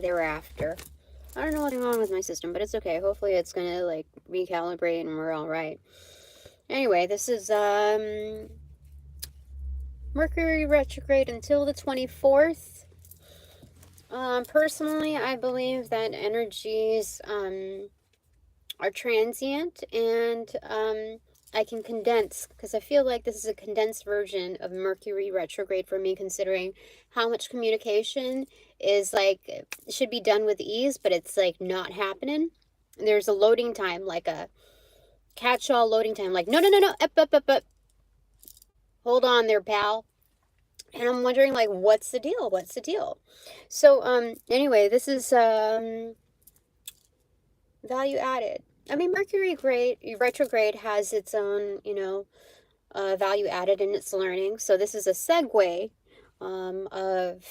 thereafter. I don't know what's going on with my system, but it's okay. Hopefully it's going to, like, recalibrate and we're all right. Anyway, this is Mercury Retrograde until the 24th. Personally, I believe that energies are transient, and I can condense, because I feel like this is a condensed version of Mercury Retrograde for me, considering how much communication is, like, should be done with ease, but it's, like, not happening. There's a loading time, like a catch-all loading time, like, no, up. Hold on there, pal. And I'm wondering, like, what's the deal? So, anyway, this is, value added. I mean, Mercury Retrograde has its own, value added in its learning. So this is a segue, of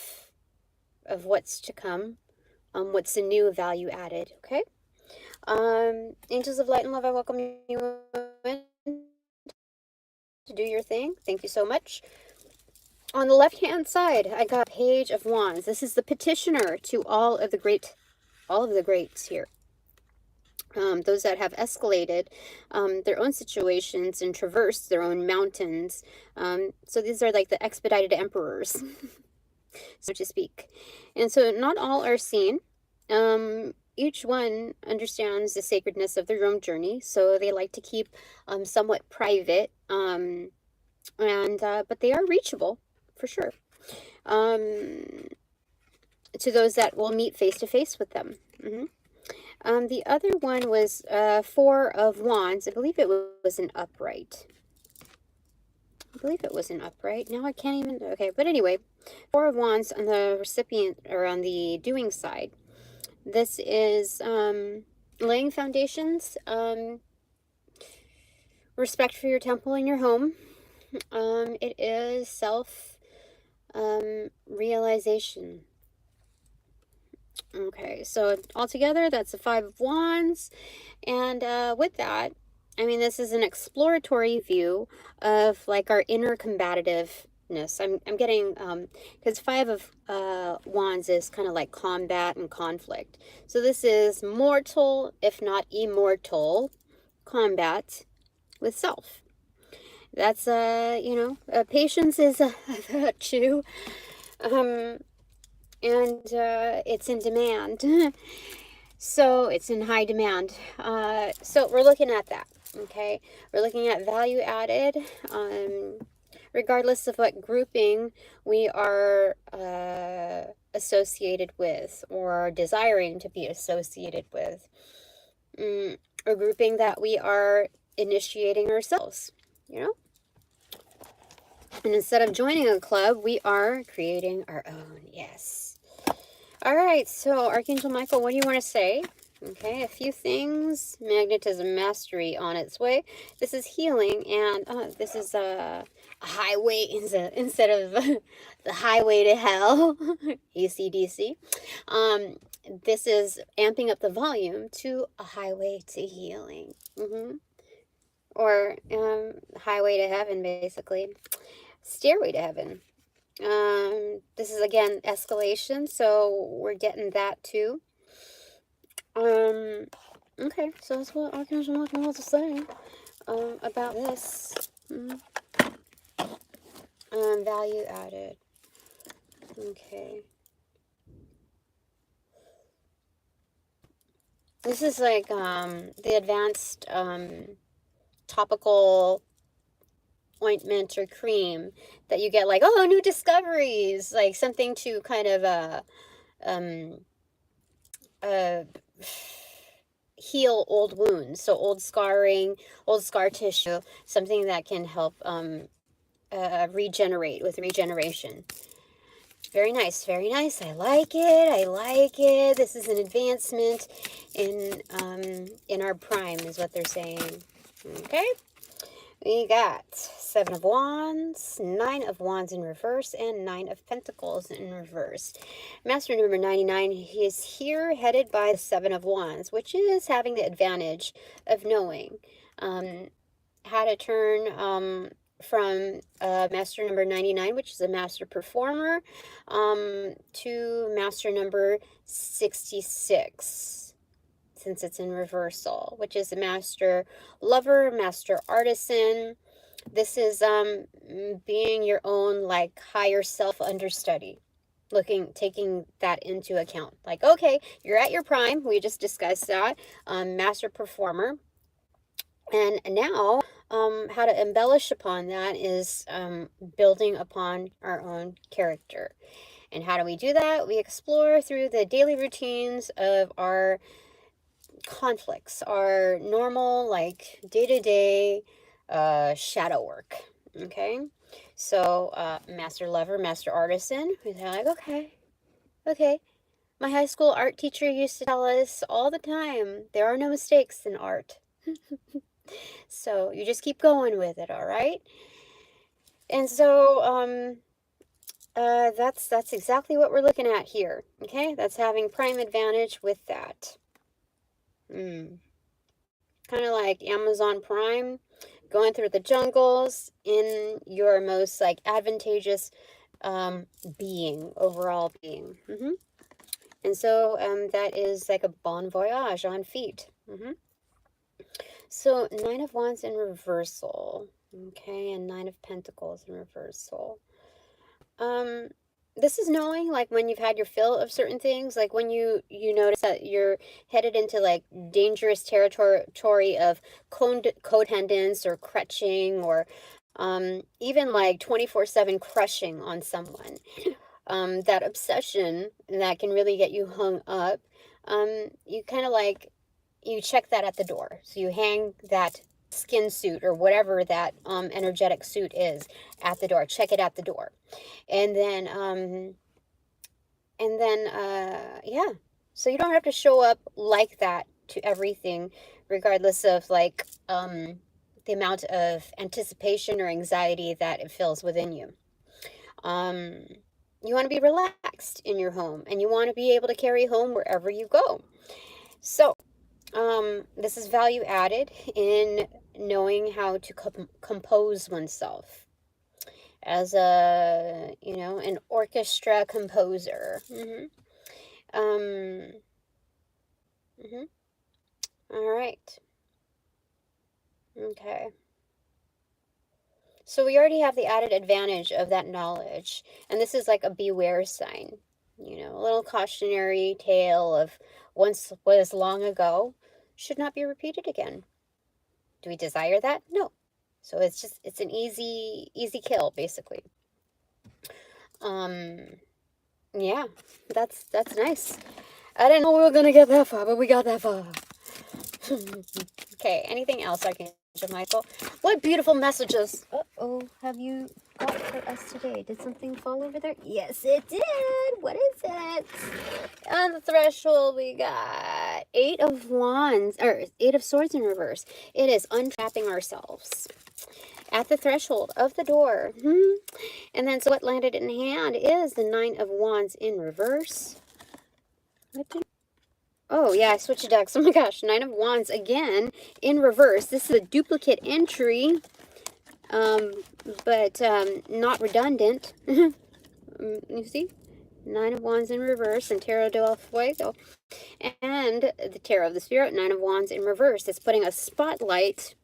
what's to come, what's the new value added, okay? Angels of Light and Love, I welcome you in to do your thing. Thank you so much. On the left-hand side, I got Page of Wands. This is the petitioner to all of the greats here. Those that have escalated their own situations and traversed their own mountains. So these are like the expedited emperors, so to speak. And so not all are seen. Each one understands the sacredness of their own journey, so they like to keep somewhat private, but they are reachable, for sure, to those that will meet face-to-face with them. The other one was Four of Wands. I believe it was an upright. Now I can't even... Okay, but anyway, Four of Wands on the recipient, or on the doing side. This is laying foundations, respect for your temple and your home. It is self-realization. Okay, so altogether, that's the Five of Wands. And with that, I mean, this is an exploratory view of, like, our inner combativeness. I'm getting, because Five of Wands is kind of like combat and conflict. So this is mortal, if not immortal, combat with self. That's, patience is a virtue. And it's in demand. So it's in high demand. So we're looking at that, okay? We're looking at value added, regardless of what grouping we are associated with, or desiring to be associated with, or grouping that we are initiating ourselves, And instead of joining a club, we are creating our own, yes. All right, so Archangel Michael, what do you want to say? Okay, a few things. Magnetism mastery on its way. This is healing, and this is a highway instead of the highway to hell, ACDC. This is amping up the volume to a highway to healing. Or highway to heaven, basically. Stairway to heaven. This is, again, escalation, so we're getting that too. Okay, so that's what Archangel Michael wants to say about this. Value added. Okay. This is like the advanced topical ointment or cream that you get, like, oh, new discoveries, like something to kind of heal old wounds, so old scarring, old scar tissue, something that can help regenerate with regeneration. Very nice, very nice. I like it. This is an advancement in our prime, is what they're saying. Okay. We got Seven of Wands, Nine of Wands in reverse, and Nine of Pentacles in reverse. Master number 99, he is here headed by the Seven of Wands, which is having the advantage of knowing how to turn from master number 99, which is a master performer, to master number 66, since it's in reversal, which is a master lover, master artisan. This is being your own like higher self understudy, taking that into account. Like, okay, you're at your prime. We just discussed that. Master performer. And now, how to embellish upon that is building upon our own character. And how do we do that? We explore through the daily routines of our conflicts, our normal, like, day-to-day shadow work. Okay? So, master lover, master artisan, we're like, okay. My high school art teacher used to tell us all the time, there are no mistakes in art. So you just keep going with it, all right? And so that's exactly what we're looking at here. Okay, that's having prime advantage with that. Kind of like Amazon Prime, going through the jungles in your most like advantageous overall being. And so that is like a bon voyage on feet. So 9 of Wands in reversal, okay, and 9 of Pentacles in reversal. This is knowing, like, when you've had your fill of certain things, like when you notice that you're headed into, like, dangerous territory of codependence or crutching, or even, like, 24/7 crushing on someone. That obsession that can really get you hung up, you kind of, like, you check that at the door. So you hang that skin suit or whatever that energetic suit is at the door. Check it at the door. And then yeah. So you don't have to show up like that to everything, regardless of like the amount of anticipation or anxiety that it fills within you. You want to be relaxed in your home, and you want to be able to carry home wherever you go. So this is value added in knowing how to compose oneself as a, an orchestra composer. All right. Okay. So we already have the added advantage of that knowledge, and this is like a beware sign, a little cautionary tale of once was long ago should not be repeated again. Do we desire that? No. So it's an easy kill, basically. Yeah, that's nice. I didn't know we were gonna get that far, but we got that far. Okay, anything else, Archangel Michael? What beautiful messages. Uh-oh, have you got for us today? Did something fall over there? Yes, it did. What is it? On the threshold, we got 8 of Wands, or 8 of Swords in reverse. It is untrapping ourselves at the threshold of the door. And then, so what landed in hand is the 9 of Wands in reverse. Oh, yeah, I switched decks. Oh my gosh, 9 of Wands again in reverse. This is a duplicate entry, but not redundant. You see? 9 of Wands in reverse and Tarot del Fuego. And the Tarot of the Spirit, 9 of Wands in reverse. It's putting a spotlight.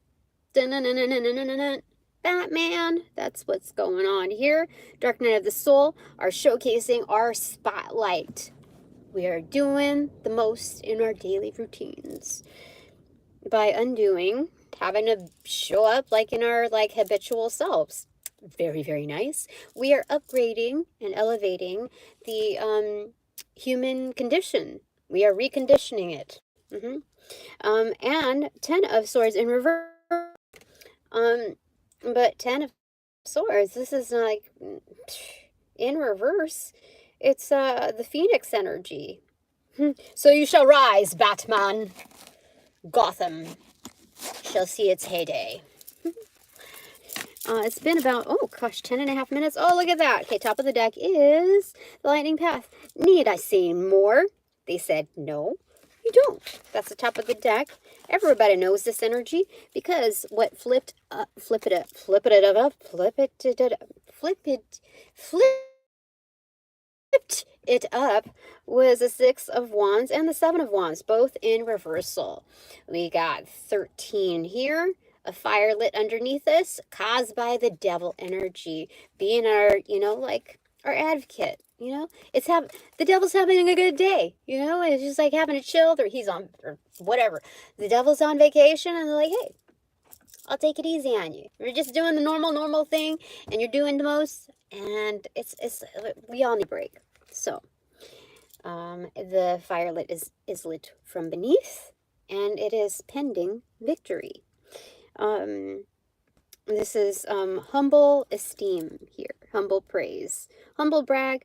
Batman. That's what's going on here. Dark Knight of the Soul are showcasing our spotlight. We are doing the most in our daily routines by undoing, having to show up like in our like habitual selves. Very, very nice. We are upgrading and elevating the human condition. We are reconditioning it. And 10 of Swords in reverse. But 10 of Swords, this is like in reverse. It's the Phoenix energy. So you shall rise, Batman. Gotham shall see its heyday. It's been about, oh gosh, 10.5 minutes. Oh, look at that. Okay, top of the deck is the Lightning Path. Need I say more? They said no. you don't. That's the top of the deck. Everybody knows this energy because what flipped it up was a 6 of Wands and the 7 of Wands, both in reversal. We got 13 here, a fire lit underneath us, caused by the devil energy, being our, you know, like our advocate. You know, the devil's having a good day. You know, it's just like having a chill. Or he's on, or whatever. The devil's on vacation, and they're like, hey, I'll take it easy on you. You're just doing the normal thing, and you're doing the most, and we all need a break. So, the fire lit is lit from beneath, and it is pending victory. This is humble esteem here, humble praise, humble brag,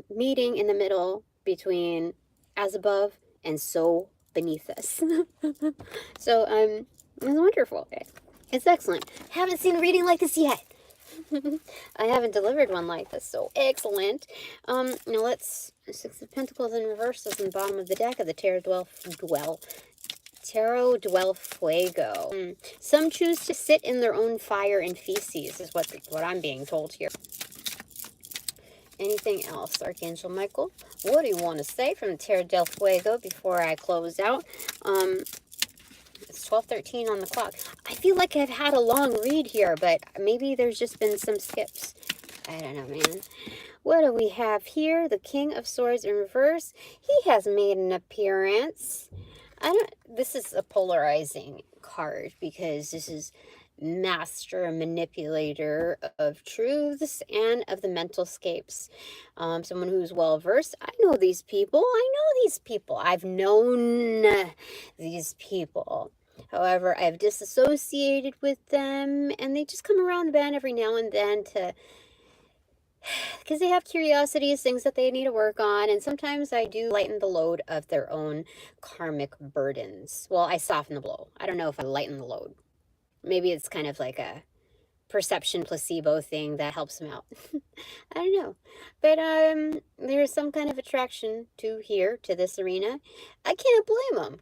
meeting in the middle between as above and so beneath us. So it's wonderful. It's excellent. Haven't seen a reading like this yet. I haven't delivered one like this, so excellent. Now let's, 6 of Pentacles in reverse is in the bottom of the deck of the Tarot Dwell Fuego. Some choose to sit in their own fire and feces, is what I'm being told here. Anything else, Archangel Michael? What do you want to say from the Tarot del Fuego before I close out? It's 12:13 on the clock. I feel like I've had a long read here, but maybe there's just been some skips. I don't know, man. What do we have here? The King of Swords in reverse. He has made an appearance. This is a polarizing card because this is master manipulator of truths and of the mental scapes. Someone who's well versed. I know these people. I've known these people. However, I've disassociated with them, and they just come around the bend every now and then because they have curiosities, things that they need to work on, and sometimes I do lighten the load of their own karmic burdens. Well, I soften the blow. I don't know if I lighten the load. Maybe it's kind of like a perception placebo thing that helps them out. I don't know. But there's some kind of attraction to this arena. I can't blame them.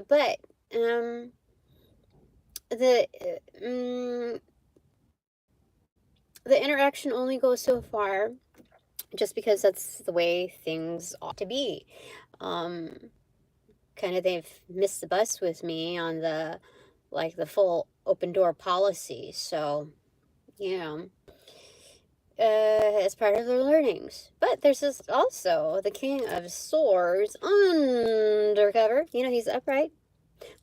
But the interaction only goes so far, just because that's the way things ought to be. Kind of they've missed the bus with me on the full open door policy. So, you know, as part of their learnings. But there's also the King of Swords undercover. You know, he's upright,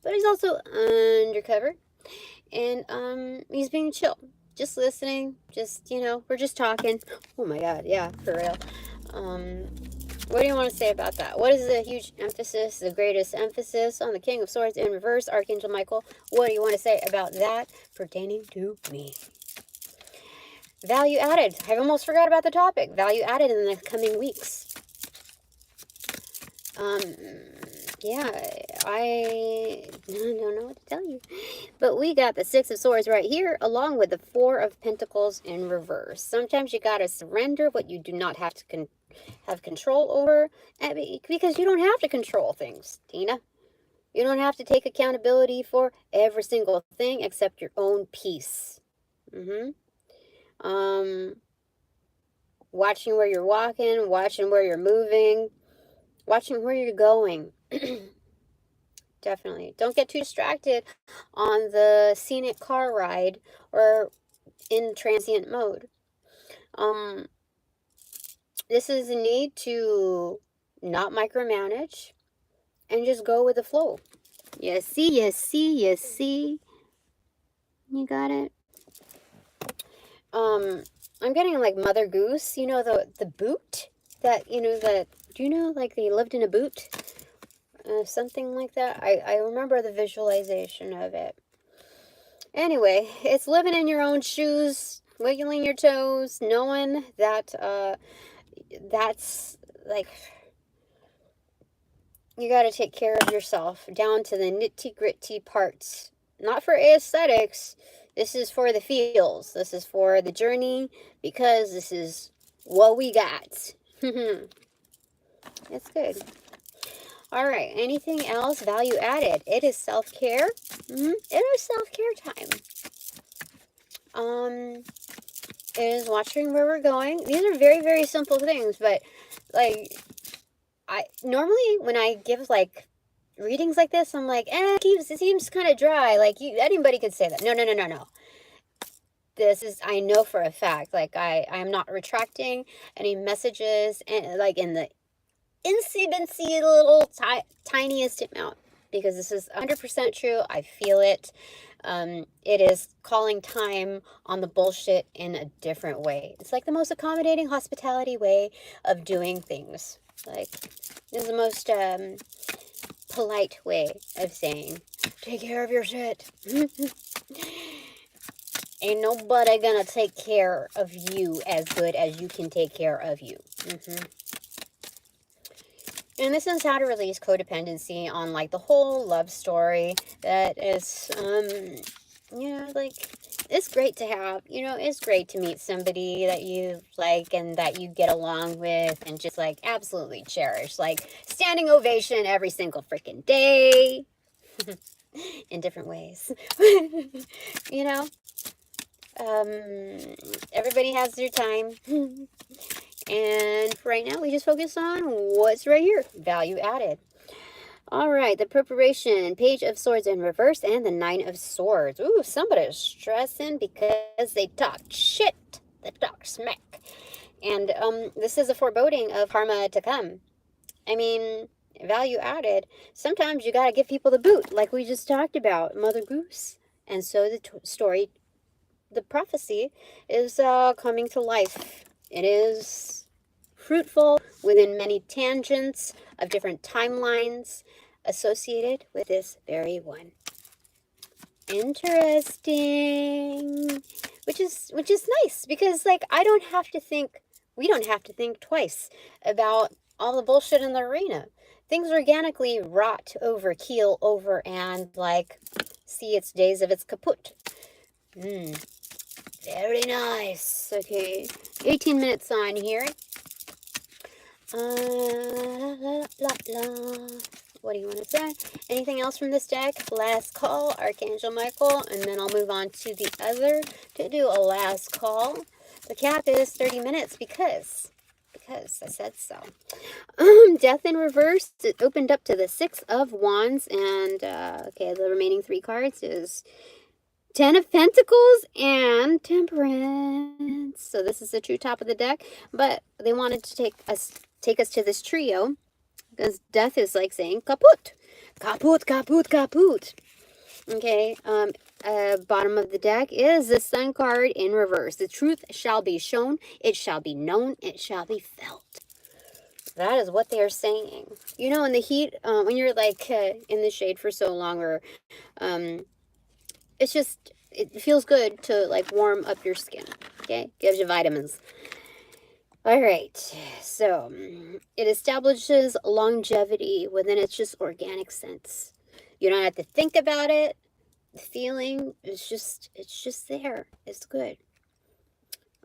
but he's also undercover. And he's being chill. Just listening, just, you know, we're just talking. Oh my God, yeah, for real. What do you want to say about that? What is the huge emphasis, the greatest emphasis on the King of Swords in reverse, Archangel Michael? What do you want to say about that pertaining to me? Value added. I almost forgot about the topic. Value added in the coming weeks. Yeah, I don't know what to tell you. But we got the 6 of Swords right here, along with the 4 of Pentacles in reverse. Sometimes you gotta surrender what you do not have to have control over, because you don't have to control things, Tina. You don't have to take accountability for every single thing except your own peace. Watching where you're walking, watching where you're moving, watching where you're going. Definitely. Don't get too distracted on the scenic car ride or in transient mode. This is a need to not micromanage and just go with the flow. You see. You got it. I'm getting like Mother Goose, you know, the boot that, you know, do you know, like they lived in a boot? Something like that. I remember the visualization of it. Anyway, it's living in your own shoes, wiggling your toes, knowing that that's like, you got to take care of yourself down to the nitty-gritty parts. Not for aesthetics. This is for the feels. This is for the journey, because this is what we got. It's good. All right, anything else value added? It is self-care. It is self-care time. It is watching where we're going. These are very, very simple things, but like, I normally when I give like readings like this, I'm like, it seems kind of dry. Like anybody could say that. No. This is, I know for a fact, like I'm not retracting any messages, and like in the incy little tiniest amount, because this is 100% true. I feel it. It is calling time on the bullshit in a different way. It's like the most accommodating hospitality way of doing things. Like, this is the most polite way of saying, take care of your shit. Ain't nobody gonna take care of you as good as you can take care of you. And this is how to release codependency on like the whole love story that is, you know, like, it's great to have, you know, it's great to meet somebody that you like and that you get along with and just like absolutely cherish, like standing ovation every single freaking day in different ways. You know, everybody has their time. And for right now, we just focus on what's right here, value added. All right, the preparation, Page of Swords in reverse, and the Nine of Swords. Ooh, somebody's stressing because they talk shit. They talk smack. And this is a foreboding of karma to come. I mean, value added. Sometimes you got to give people the boot, like we just talked about, Mother Goose. And so the story, the prophecy, is coming to life. It is fruitful within many tangents of different timelines associated with this very one. Interesting. Which is nice, because like we don't have to think twice about all the bullshit in the arena. Things organically rot over, keel over, and like see its days of its kaput. Very nice. Okay, 18 minutes on here. What do you want to say? Anything else from this deck? Last call, Archangel Michael, and then I'll move on to the other to do a last call. The cap is 30 minutes because I said so. Death in reverse. It opened up to the 6 of Wands, and okay, the remaining 3 cards is 10 of Pentacles and Temperance. So this is the true top of the deck, but they wanted to take us to this trio because death is like saying kaput. Kaput, kaput, kaput. Okay, bottom of the deck is the Sun card in reverse. The truth shall be shown, it shall be known, it shall be felt. That is what they are saying. You know, in the heat, when you're like in the shade for so long, or it's just, it feels good to like warm up your skin. Okay, gives you vitamins. All right, so it establishes longevity within its just organic sense. You don't have to think about it. The feeling is just, it's just there. It's good.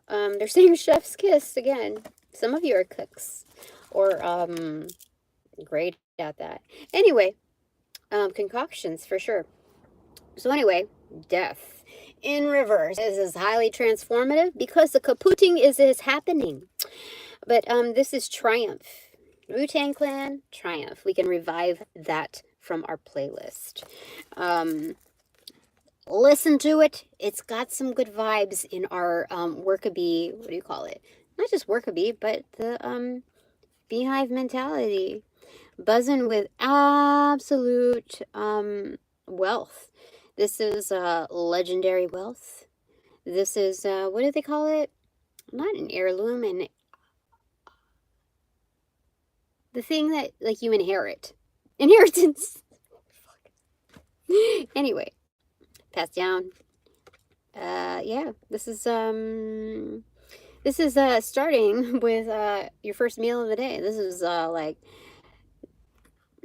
They're saying chef's kiss again. Some of you are cooks or great at that. Anyway, concoctions for sure. So anyway, death in reverse. This is highly transformative because the kaputting is happening. But this is triumph. WuTang Clan, triumph. We can revive that from our playlist. Listen to it. It's got some good vibes in our workabee, what do you call it? Not just workabee, but the beehive mentality. Buzzing with absolute wealth. This is legendary wealth. This is, what do they call it? Not an heirloom, and the thing that, like, you inherit. Inheritance. Anyway, passed down. Yeah, this is starting with your first meal of the day. This is like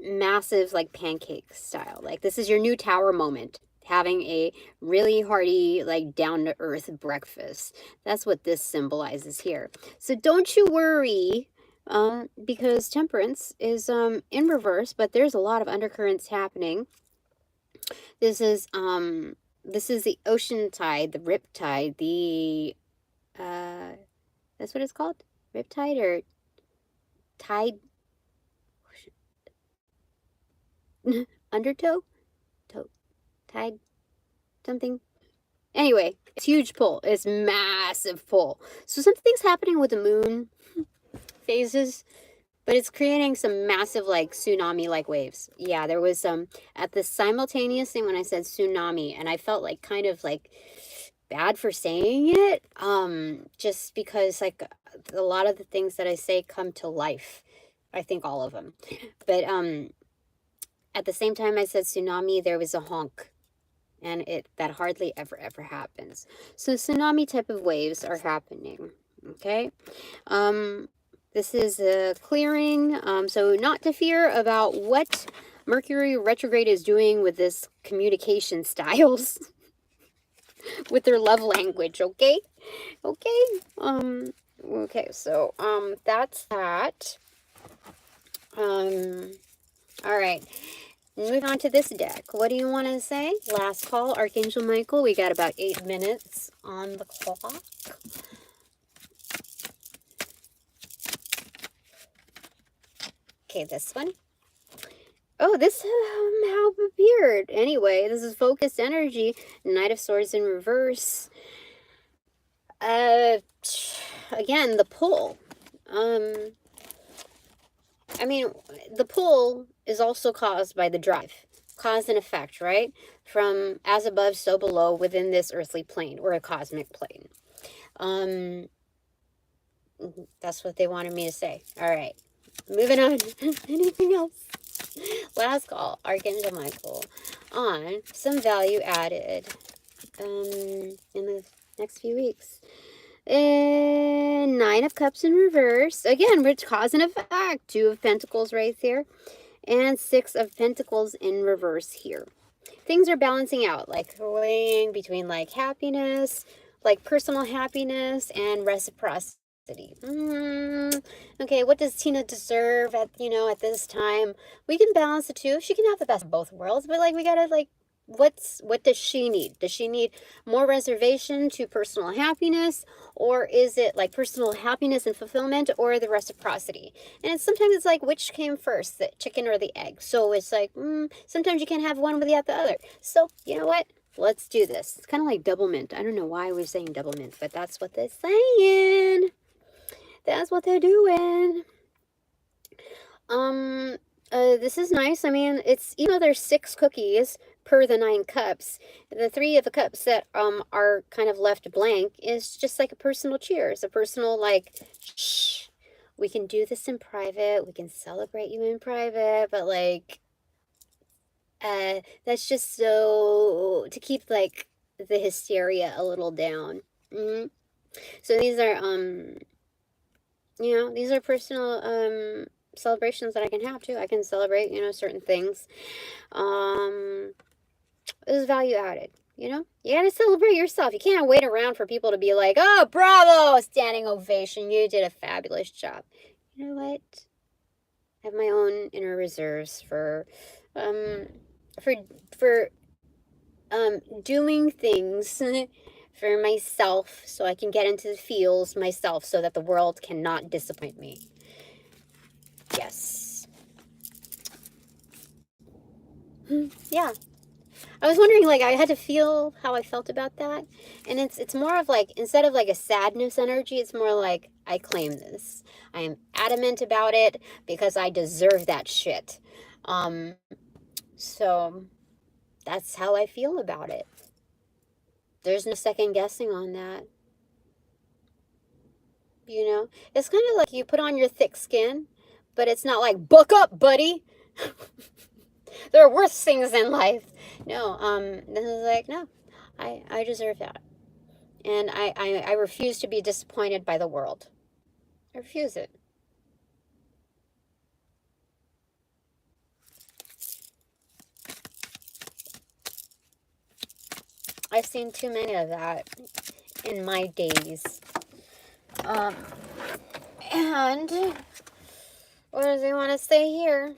massive, like pancake style. Like, this is your new tower moment. Having a really hearty, like down-to-earth breakfast. That's what this symbolizes here. So don't you worry because temperance is in reverse, but there's a lot of undercurrents happening. This is the ocean tide, the rip tide, the that's what it's called? Rip tide or tide undertow? Tide something. Anyway, it's huge pull. It's massive pull. So something's happening with the moon phases, but it's creating some massive like tsunami like waves. Yeah, there was at the simultaneous thing when I said tsunami, and I felt like kind of like bad for saying it, just because like a lot of the things that I say come to life. I think all of them. But at the same time I said tsunami, there was a honk. And that hardly ever happens. So tsunami type of waves are happening. Okay. This is a clearing. So not to fear about what Mercury Retrograde is doing with this communication styles. With their love language, okay? Okay. Okay, so that's that. All right. Moving on to this deck. What do you want to say? Last call, Archangel Michael. We got about 8 minutes on the clock. Okay, this one. Oh, this somehow appeared. Anyway, this is focused energy. Knight of Swords in reverse. Again, the pull. I mean, the pull is also caused by the drive. Cause and effect, right? From as above, so below within this earthly plane or a cosmic plane. That's what they wanted me to say. All right. Moving on. Anything else? Last call, Archangel Michael, on some value added in the next few weeks. And 9 of Cups in reverse. Again, we're cause and effect. 2 of Pentacles right there. And 6 of Pentacles in reverse here. Things are balancing out, like weighing between like happiness, like personal happiness and reciprocity. Okay, what does Tina deserve at this time? We can balance the two. She can have the best of both worlds, but like we gotta like what does she need? Does she need more reservation to personal happiness, or is it like personal happiness and fulfillment, or the reciprocity? And sometimes it's like, which came first, the chicken or the egg? So it's like sometimes you can't have one without the other. So you know what? Let's do this. It's kind of like double mint. I don't know why we're saying double mint, but that's what they're saying. That's what they're doing. This is nice. I mean, it's, there's 6 cookies per the 9 cups. The 3 of the cups that are kind of left blank is just like a personal cheers, a personal like, shh, we can do this in private. We can celebrate you in private, but like, that's just so to keep like the hysteria a little down. So these are these are personal celebrations that I can have too. I can celebrate, certain things. This is value added, You gotta celebrate yourself. You can't wait around for people to be like, oh, bravo, standing ovation. You did a fabulous job. You know what? I have my own inner reserves for doing things for myself so I can get into the feels myself so that the world cannot disappoint me. Yes. Yeah. I was wondering, like, I had to feel how I felt about that. And it's more of like, instead of like a sadness energy, it's more like, I claim this. I am adamant about it because I deserve that shit. So that's how I feel about it. There's no second guessing on that. It's kind of like you put on your thick skin, but it's not like, buck up, buddy. There are worse things in life. No, this is like, no, I deserve that. And I refuse to be disappointed by the world. I refuse it. I've seen too many of that in my days. And What does he want to say here?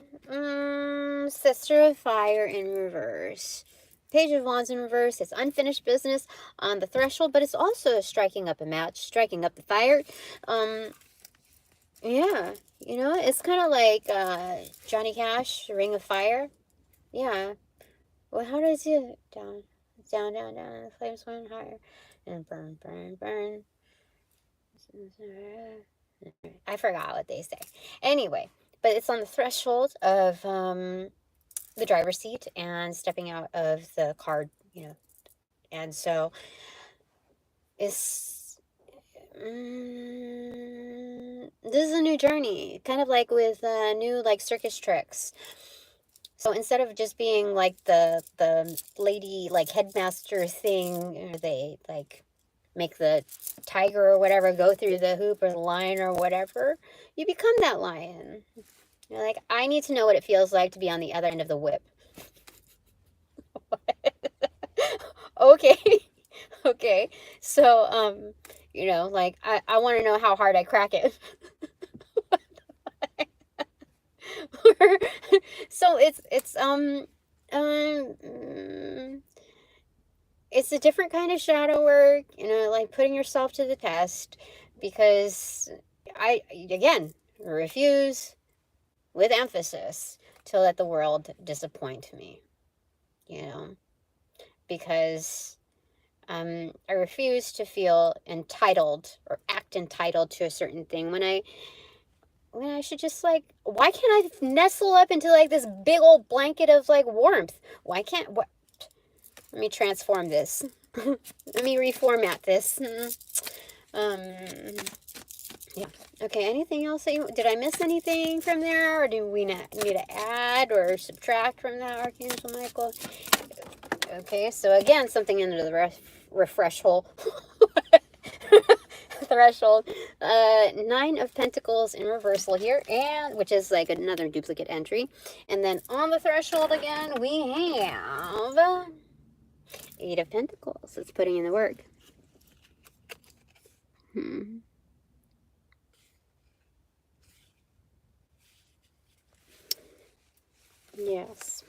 Sister of Fire in reverse. Page of Wands in reverse. It's unfinished business on the threshold, but it's also striking up a match, striking up the fire. Yeah, you know, it's kind of like Johnny Cash, Ring of Fire. Yeah. Well, how does it down, down, down, down? The flames went higher and burn, burn, burn. I forgot what they say. Anyway, but it's on the threshold of the driver's seat and stepping out of the car, you know, and so it's this is a new journey, kind of like with new like circus tricks. So instead of just being like the lady like headmaster thing, or they like make the tiger or whatever go through the hoop or the lion or whatever, you become that lion. You're like, I need to know what it feels like to be on the other end of the whip. Okay. Okay. So, you know, like, I want to know how hard I crack it. So it's a different kind of shadow work, you know, like putting yourself to the test, because I, again, refuse with emphasis to let the world disappoint me, you know, because I refuse to feel entitled or act entitled to a certain thing when I should just, like, why can't I nestle up into like this big old blanket of like warmth? Why can't, what? Let me transform this. Let me reformat this. Yeah. Okay, anything else that you, did I miss anything from there, or do we not need to add or subtract from that, Archangel Michael? Okay, so again, something under the refresh hole. Threshold. 9 of Pentacles in reversal here, and which is like another duplicate entry. And then on the threshold again, we have 8 of Pentacles. It's putting in the work. Yes.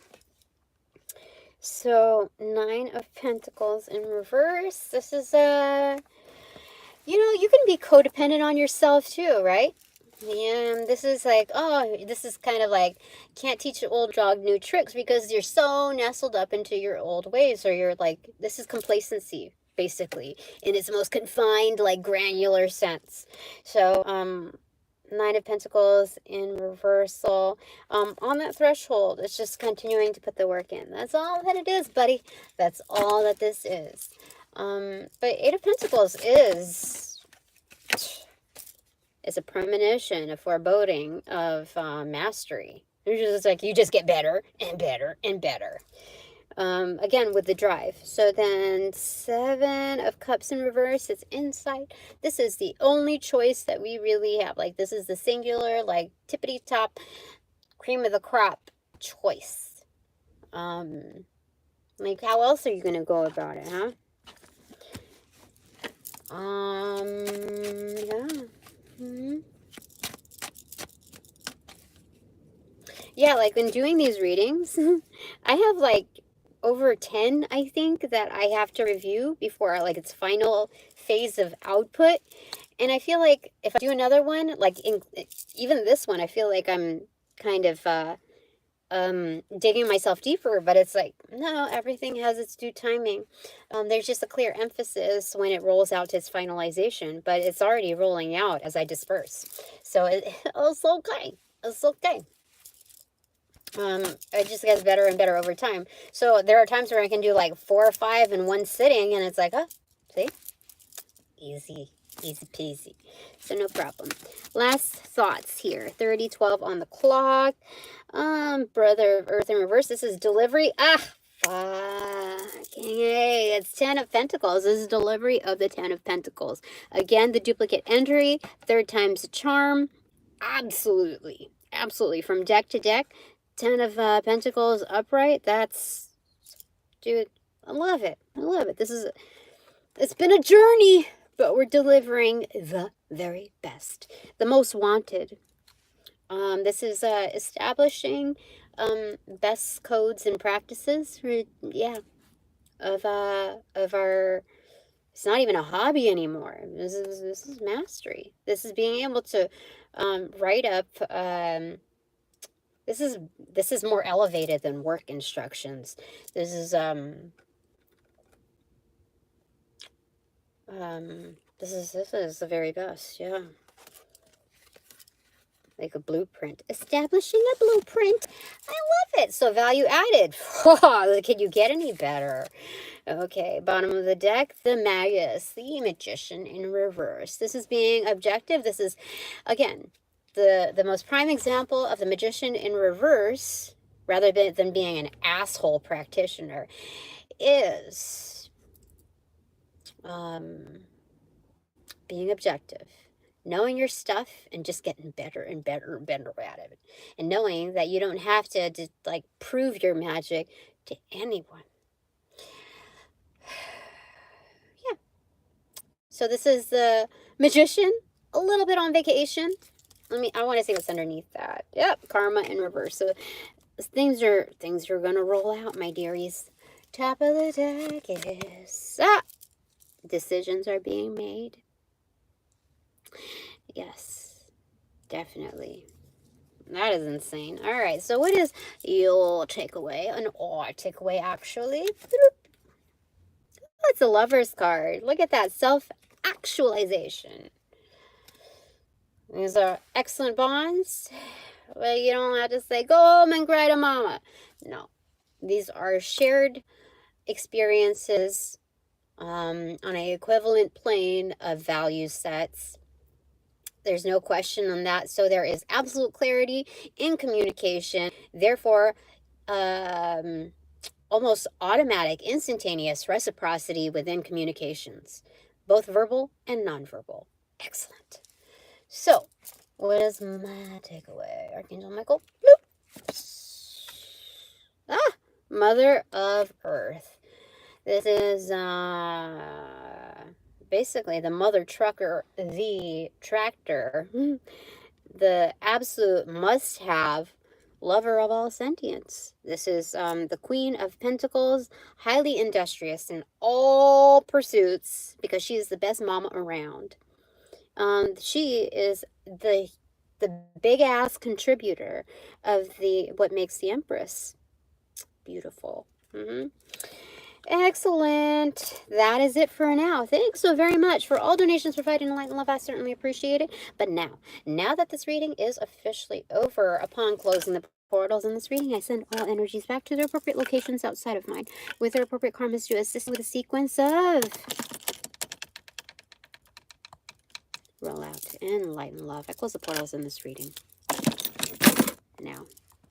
So 9 of Pentacles in reverse. This is you know, you can be codependent on yourself too, right? And this is like, oh, this is kind of like, can't teach an old dog new tricks because you're so nestled up into your old ways, or you're like, this is complacency, basically, in its most confined, like, granular sense. So, 9 of Pentacles in reversal. On that threshold, it's just continuing to put the work in. That's all that it is, buddy. That's all that this is. But 8 of Pentacles is a premonition, a foreboding of mastery. It's just like, you just get better and better and better. Again, with the drive. So then 7 of Cups in reverse, it's insight. This is the only choice that we really have. Like, this is the singular, like, tippity top, cream of the crop choice. Like, how else are you going to go about it, huh? Yeah. Yeah, like when doing these readings, I have like over 10, I think, that I have to review before like its final phase of output. And I feel like if I do another one, like even this one, I feel like I'm kind of digging myself deeper, but it's like, no, everything has its due timing. There's just a clear emphasis when it rolls out to its finalization, but it's already rolling out as I disperse. So it's okay. It's okay. It just gets better and better over time. So there are times where I can do like 4 or 5 in one sitting, and it's like, oh, see? Easy peasy. So no problem. Last thoughts here. 30-12 on the clock. Brother of Earth in reverse. This is delivery. Fucking hey, it's 10 of Pentacles. This is delivery of the 10 of Pentacles. Again, the duplicate entry. 3rd time's a charm. Absolutely. From deck to deck. 10 of Pentacles upright. That's, dude, I love it. It's been a journey, but we're delivering the very best. The most wanted. This is establishing best codes and practices for, yeah, of our, it's not even a hobby anymore. This is mastery. This is being able to write up this is more elevated than work instructions. This is this is the very best, yeah. Like a blueprint. Establishing a blueprint. I love it. So value added. Can you get any better? Okay, bottom of the deck, the Magus, the Magician in reverse. This is being objective. This is, again, the most prime example of the Magician in reverse, rather than being an asshole practitioner, is being objective. Knowing your stuff and just getting better and better and better at it. And knowing that you don't have to like prove your magic to anyone. Yeah. So this is the Magician, a little bit on vacation. I want to see what's underneath that. Yep, karma in reverse. So things are gonna roll out, my dearies. Top of the deck is decisions are being made. Yes, definitely. That is insane. All right, so what is your takeaway? An odd takeaway, actually. Oh, it's a lover's card. Look at that. Self-actualization. These are excellent bonds. Well, you don't have to say, go home and cry to mama. No. These are shared experiences on an equivalent plane of value sets. There's no question on that. So there is absolute clarity in communication. Therefore, almost automatic, instantaneous reciprocity within communications, both verbal and nonverbal. Excellent. So, what is my takeaway? Archangel Michael. Bloop. Mother of Earth. This is basically the mother trucker, the tractor, the absolute must-have lover of all sentience. This is the Queen of Pentacles, highly industrious in all pursuits because she is the best mama around. She is the big-ass contributor of what makes the Empress. Beautiful. Excellent. That is it for now. Thanks so very much for all donations provided in light and love. I certainly appreciate it. But now that this reading is officially over, upon closing the portals in this reading, I send all energies back to their appropriate locations outside of mine, with their appropriate karmas to assist with a sequence of roll out in light and love. I close the portals in this reading now.